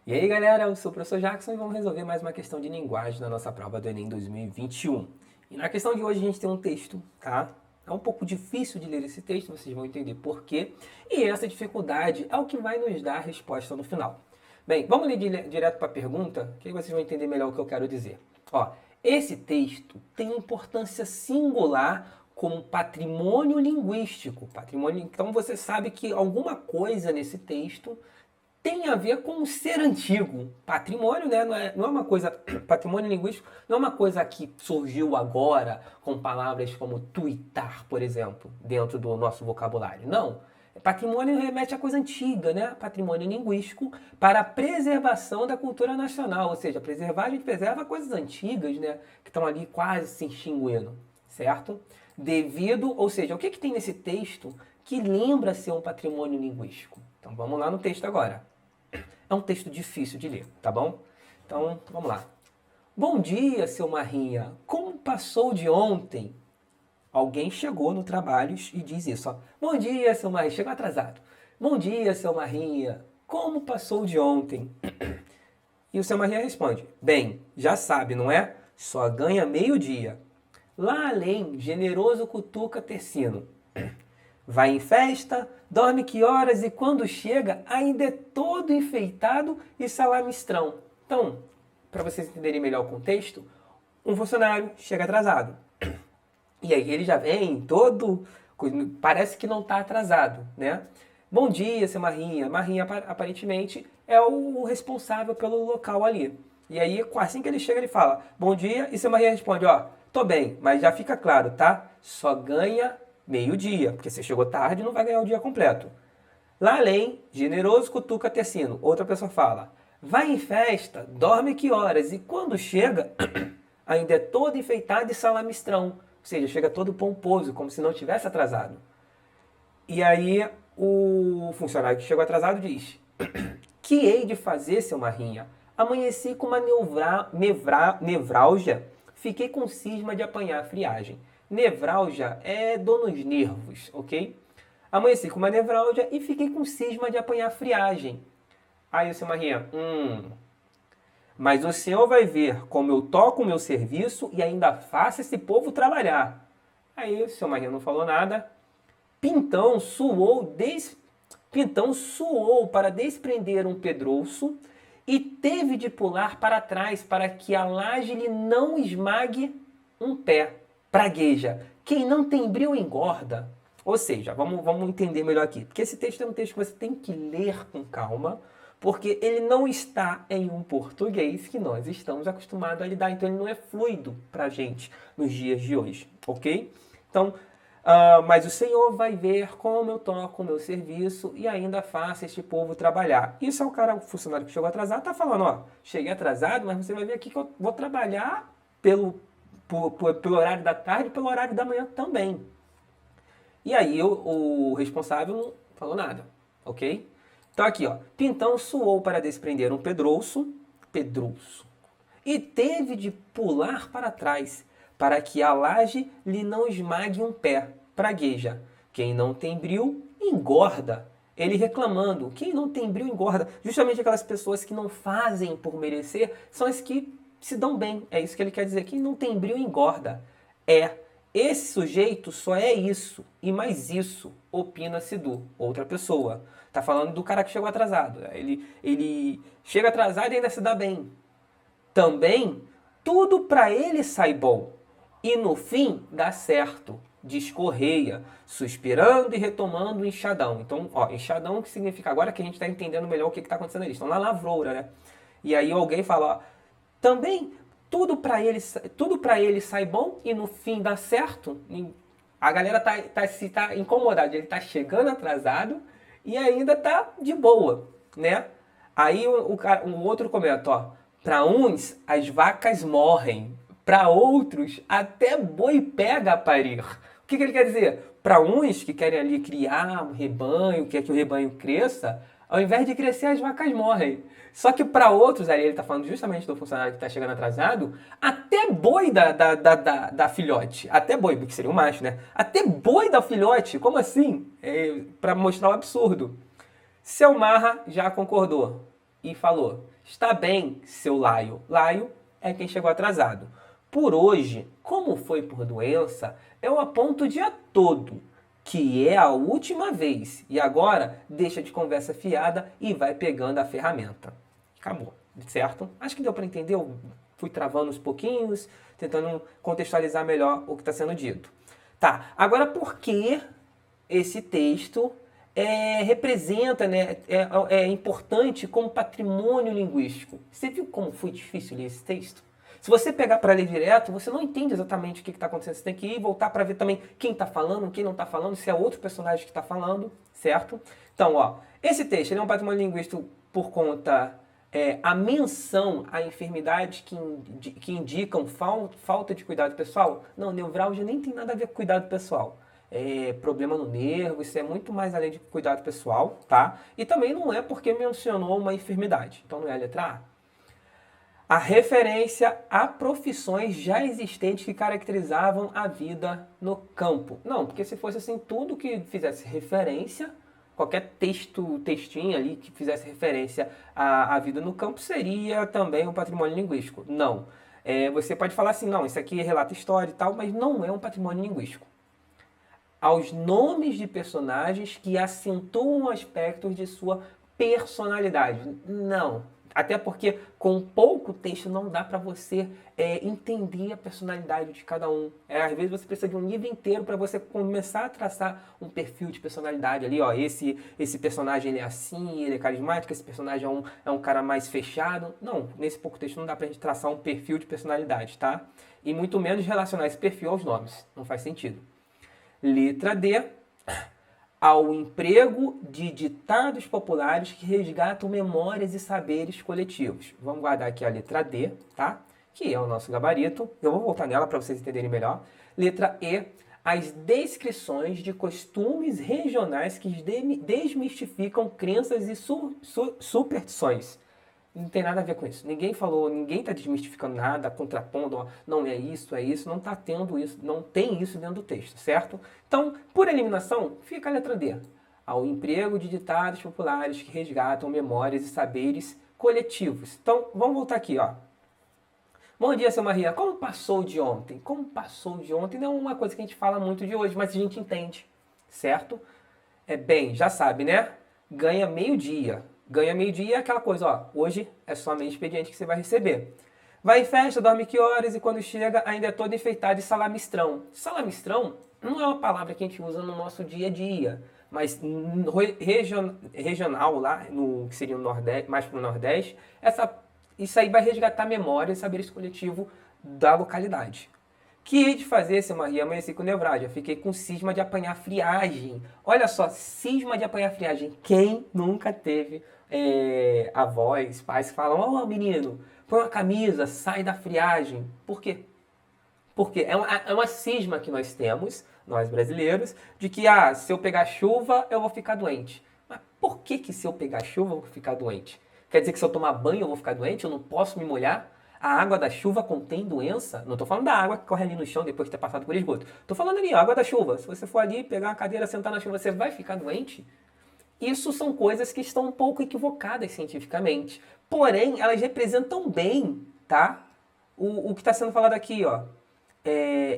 E aí galera, eu sou o professor Jackson e vamos resolver mais uma questão de linguagem na nossa prova do Enem 2021. E na questão de hoje a gente tem um texto, tá? É um pouco difícil de ler esse texto, vocês vão entender por quê. E essa dificuldade é o que vai nos dar a resposta no final. Bem, vamos ler direto para a pergunta, que aí vocês vão entender melhor o que eu quero dizer. Ó, esse texto tem importância singular como patrimônio linguístico. Então você sabe que alguma coisa nesse texto tem a ver com o ser antigo. Patrimônio, né? Não é uma coisa. Patrimônio linguístico não é uma coisa que surgiu agora com palavras como tuitar, por exemplo, dentro do nosso vocabulário. Não. Patrimônio remete a coisa antiga, né? Patrimônio linguístico para a preservação da cultura nacional. Ou seja, preservar, a gente preserva coisas antigas, né? Que estão ali quase se extinguindo, certo? Ou seja, o que tem nesse texto que lembra ser um patrimônio linguístico? Então vamos lá no texto agora. É um texto difícil de ler, tá bom? Então, vamos lá. Bom dia, seu Marrinha. Como passou de ontem? Alguém chegou no trabalho e diz isso, ó. Bom dia, seu Marrinha. Chegou atrasado. Bom dia, seu Marrinha. Como passou de ontem? E o seu Marrinha responde, bem, já sabe, não é? Só ganha meio-dia. Lá além, generoso cutuca Tercino. Vai em festa, dorme que horas e quando chega ainda é todo enfeitado e salamistrão. Então, para vocês entenderem melhor o contexto, um funcionário chega atrasado. E aí ele já vem todo, parece que não está atrasado, né? Bom dia, seu Marrinha. Marrinha aparentemente é o responsável pelo local ali. E aí, assim que ele chega, ele fala, bom dia, e seu Marrinha responde, ó, tô bem, mas já fica claro, tá? Só ganha meio-dia, porque você chegou tarde e não vai ganhar o dia completo. Lá além, generoso cutuca Tercino. Outra pessoa fala, vai em festa, dorme que horas, e quando chega, ainda é todo enfeitado e salamistrão. Ou seja, chega todo pomposo, como se não tivesse atrasado. E aí o funcionário que chegou atrasado diz, que hei de fazer, seu Marrinha? Amanheci com uma nevralgia, fiquei com cisma de apanhar a friagem. Nevralgia é dor nos nervos, ok? Amanheci com uma nevralgia e fiquei com cisma de apanhar a friagem. Aí o seu Marrinha, mas o senhor vai ver como eu toco o meu serviço e ainda faço esse povo trabalhar. Aí o seu Marrinha não falou nada. Pintão suou para desprender um pedrouço e teve de pular para trás para que a laje lhe não esmague um pé. Pragueja. Quem não tem bril engorda. Ou seja, vamos entender melhor aqui. Porque esse texto é um texto que você tem que ler com calma, porque ele não está em um português que nós estamos acostumados a lidar. Então ele não é fluido para a gente nos dias de hoje, ok? Então, mas o Senhor vai ver como eu toco o meu serviço e ainda faço este povo trabalhar. Isso é o funcionário que chegou atrasado, está falando, ó, cheguei atrasado, mas você vai ver aqui que eu vou trabalhar pelo horário da tarde e pelo horário da manhã também. E aí o responsável não falou nada, ok? Então aqui, ó, Pintão suou para desprender um pedrouço, e teve de pular para trás, para que a laje lhe não esmague um pé. Pragueja. Quem não tem bril, engorda. Ele reclamando, quem não tem bril, engorda. Justamente aquelas pessoas que não fazem por merecer, são as que se dão bem. É isso que ele quer dizer. Quem não tem bril, engorda. Esse sujeito só é isso e mais isso, opina Sidu, outra pessoa. Tá falando do cara que chegou atrasado. Ele chega atrasado e ainda se dá bem. Também, tudo para ele sai bom. E no fim, dá certo. Discorreia, suspirando e retomando o enxadão. Então, ó, enxadão que significa agora que a gente está entendendo melhor o que está acontecendo ali. Estão na lavoura, né? E aí alguém fala, ó, também tudo para ele sai bom e no fim dá certo. A galera tá incomodada, ele tá chegando atrasado e ainda tá de boa, né? Aí o outro comenta, ó, para uns as vacas morrem, para outros até boi pega a parir. O que ele quer dizer? Para uns que querem ali criar um rebanho, quer que o rebanho cresça, ao invés de crescer, as vacas morrem. Só que para outros, ali ele está falando justamente do funcionário que está chegando atrasado, até boi da filhote, até boi, que seria um macho, né? Até boi da filhote, como assim? Para mostrar o absurdo. Seu Marra já concordou. e falou: está bem, seu Laio. Laio é quem chegou atrasado. Por hoje, como foi por doença, eu aponto o dia todo, que é a última vez. E agora, deixa de conversa fiada e vai pegando a ferramenta. Acabou, certo? Acho que deu para entender. Eu fui travando uns pouquinhos, tentando contextualizar melhor o que está sendo dito. Tá, agora por que esse texto representa, né, é importante como patrimônio linguístico? Você viu como foi difícil ler esse texto? Se você pegar para ler direto, você não entende exatamente o que está acontecendo. Você tem que ir e voltar para ver também quem está falando, quem não está falando, se é outro personagem que está falando, certo? Então, ó, esse texto ele é um patrimônio linguístico por conta a menção a enfermidades que indicam falta de cuidado pessoal. Não, nevralgia nem tem nada a ver com cuidado pessoal. Problema no nervo, isso é muito mais além de cuidado pessoal, tá? E também não é porque mencionou uma enfermidade. Então não é a letra A. A referência a profissões já existentes que caracterizavam a vida no campo. Não, porque se fosse assim, tudo que fizesse referência, qualquer textinho ali que fizesse referência à vida no campo seria também um patrimônio linguístico. Não. Você pode falar assim, não, isso aqui relata história e tal, mas não é um patrimônio linguístico. Aos nomes de personagens que acentuam aspectos de sua personalidade. Não. Até porque com pouco texto não dá para você entender a personalidade de cada um. Às vezes você precisa de um livro inteiro para você começar a traçar um perfil de personalidade ali. Ó, esse personagem ele é assim, ele é carismático, esse personagem é um cara mais fechado. Não, nesse pouco texto não dá para a gente traçar um perfil de personalidade, tá? E muito menos relacionar esse perfil aos nomes. Não faz sentido. Letra D. Ao emprego de ditados populares que resgatam memórias e saberes coletivos. Vamos guardar aqui a letra D, tá? Que é o nosso gabarito. Eu vou voltar nela para vocês entenderem melhor. Letra E. As descrições de costumes regionais que desmistificam crenças e superstições. Não tem nada a ver com isso. Ninguém falou, ninguém está desmistificando nada, contrapondo, ó, não é isso, não está tendo isso, não tem isso dentro do texto, certo? Então, por eliminação, fica a letra D. Ao emprego de ditados populares que resgatam memórias e saberes coletivos. Então, vamos voltar aqui, ó. Bom dia, seu Maria. Como passou de ontem? Como passou de ontem não é uma coisa que a gente fala muito de hoje, mas a gente entende, certo? Bem, já sabe, né? Ganha meio-dia. Ganha meio-dia é aquela coisa, ó, hoje é somente expediente que você vai receber. Vai em festa, dorme que horas e quando chega ainda é todo enfeitado de salamistrão. Salamistrão não é uma palavra que a gente usa no nosso dia a dia, mas regional lá, no que seria o Nordeste, mais para o Nordeste, isso aí vai resgatar memória e saberes coletivo da localidade. Que hei de fazer, seu Maria? Amanheci com nevralgia. Fiquei com cisma de apanhar friagem. Olha só, cisma de apanhar friagem. Quem nunca teve avós, pais que falam: ó, menino, põe uma camisa, sai da friagem. Por quê? Porque é uma cisma que nós temos, nós brasileiros, de que se eu pegar chuva, eu vou ficar doente. Mas por que se eu pegar chuva, eu vou ficar doente? Quer dizer que se eu tomar banho, eu vou ficar doente? Eu não posso me molhar? A água da chuva contém doença? Não estou falando da água que corre ali no chão depois de ter passado por esgoto. Estou falando ali, a água da chuva. Se você for ali, pegar uma cadeira, sentar na chuva, você vai ficar doente? Isso são coisas que estão um pouco equivocadas cientificamente. Porém, elas representam bem, tá? O que está sendo falado aqui, ó.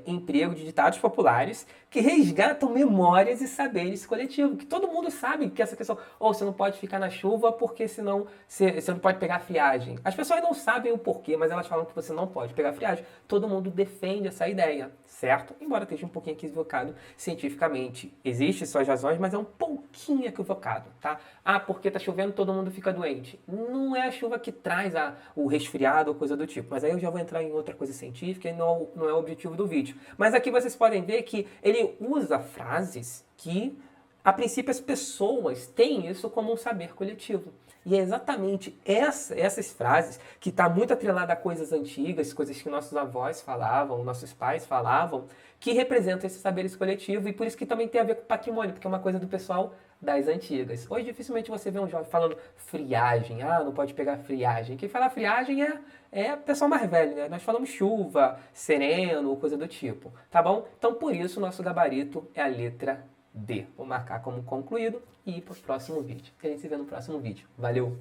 Emprego de ditados populares que resgatam memórias e saberes coletivos. Que todo mundo sabe que essa questão, você não pode ficar na chuva porque senão você não pode pegar friagem. As pessoas não sabem o porquê, mas elas falam que você não pode pegar friagem. Todo mundo defende essa ideia, certo? Embora esteja um pouquinho equivocado cientificamente. Existem suas razões, mas é um pouquinho equivocado, tá? Porque tá chovendo, todo mundo fica doente. Não é a chuva que traz o resfriado ou coisa do tipo. Mas aí eu já vou entrar em outra coisa científica e não é o objetivo do vídeo. Mas aqui vocês podem ver que ele usa frases que, a princípio, as pessoas têm isso como um saber coletivo. E é exatamente essas frases, que está muito atrelada a coisas antigas, coisas que nossos avós falavam, nossos pais falavam, que representam esses saberes coletivos, e por isso que também tem a ver com patrimônio, porque é uma coisa do pessoal das antigas. Hoje dificilmente você vê um jovem falando friagem, não pode pegar friagem. Quem fala friagem é pessoal mais velho, né? Nós falamos chuva, sereno, coisa do tipo, tá bom? Então por isso o nosso gabarito é a letra D. Vou marcar como concluído e ir para o próximo vídeo. A gente se vê no próximo vídeo. Valeu!